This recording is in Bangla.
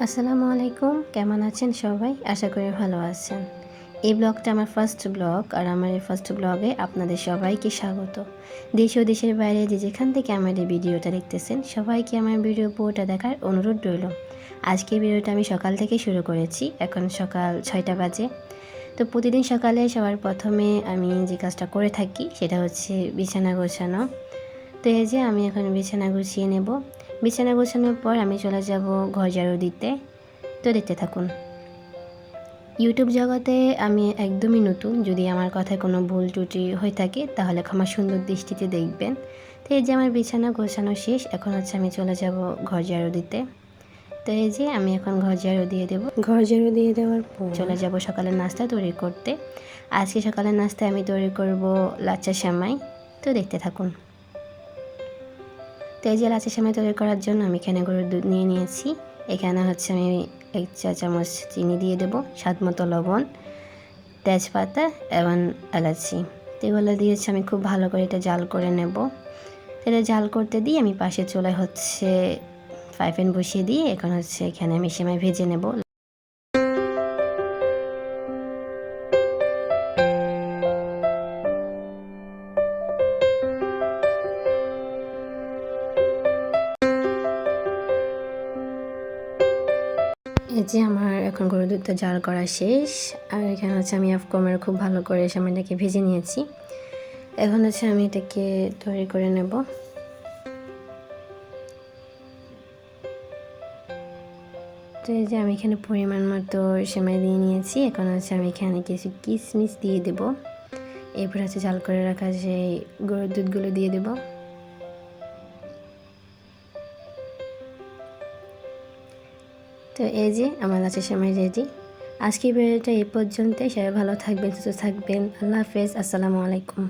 আসসালামু আলাইকুম, কেমন আছেন সবাই? আশা করি ভালো আছেন। এই ব্লগটা আমার ফার্স্ট ব্লগ, আর আমার এই ফার্স্ট ব্লগে আপনাদের সবাইকে স্বাগত। দেশ ও দেশের বাইরে যে যেখান থেকে আমার এই ভিডিওটা দেখতেছেন, সবাইকে আমার ভিডিও পুরোটা দেখার অনুরোধ রইল। আজকে ভিডিওটা আমি সকাল থেকে শুরু করেছি, এখন সকাল 6টা বাজে। তো প্রতিদিন সকালে সবার প্রথমে আমি যে কাজটা করে থাকি সেটা হচ্ছে বিছানা গোছানো। তো এই যে আমি এখন বিছানা গুছিয়ে নেব। বিছানা গোছানোর পর আমি চলে যাব ঘর ঝাড়ু দিতে। তো দেখতে থাকুন। ইউটিউব জগতে আমি একদমই নতুন, যদি আমার কথায় কোনো ভুল ত্রুটি হয়ে থাকে তাহলে ক্ষমা সুন্দর দৃষ্টিতে দেখবেন। তো এই যে আমার বিছানা গোছানো শেষ, এখন হচ্ছে আমি চলে যাব ঘর ঝাড়ু দিতে। তো এই যে আমি এখন ঘর ঝাড়ু দিয়ে দেবো। ঘর ঝাড়ু দিয়ে দেওয়ার পর চলে যাব সকালের নাস্তা তৈরি করতে। আজকে সকালের নাস্তায় আমি তৈরি করব লাচ্চা সেমাই। তো দেখতে থাকুন। তো এই যে লাচ্চা সেমাই তৈরি করার জন্য আমি এখানে গরুর দুধ নিয়ে নিয়েছি। এখানে হচ্ছে আমি 1 চা চামচ চিনি দিয়ে দেবো, স্বাদ মতো লবণ, তেজপাতা এবং এলাচি। তো এগুলো দিয়েছি, আমি খুব ভালো করে এটা জাল করে নেব। এটা জাল করতে দিয়ে আমি পাশে চলে হচ্ছে ফ্রাই প্যান বসিয়ে দিয়ে এখন হচ্ছে এখানে আমি সেমাই ভেজে নেব। এই যে আমার এখন গরুর দুধটা জাল করা শেষ, আর এখানে হচ্ছে আমি অফ ক্যামেরা খুব ভালো করে সেমাইটাকে ভেজে নিয়েছি। এখন হচ্ছে আমি এটাকে তৈরি করে নেব। তো এই যে আমি এখানে পরিমাণ মতো সেমাই দিয়ে নিয়েছি। এখন হচ্ছে আমি এখানে কিছু কিশমিশ দিয়ে দেব। এরপর হচ্ছে জাল করে রাখা যে গরুর দুধগুলো দিয়ে দেব। তো এই যে আমার লাচ্চা সেমাই রেডি। আজকের ভিডিওটা এই পর্যন্তই। সবাই ভালো থাকবেন, সুস্থ থাকবেন। আল্লাহ হাফেজ, আসসালামু আলাইকুম।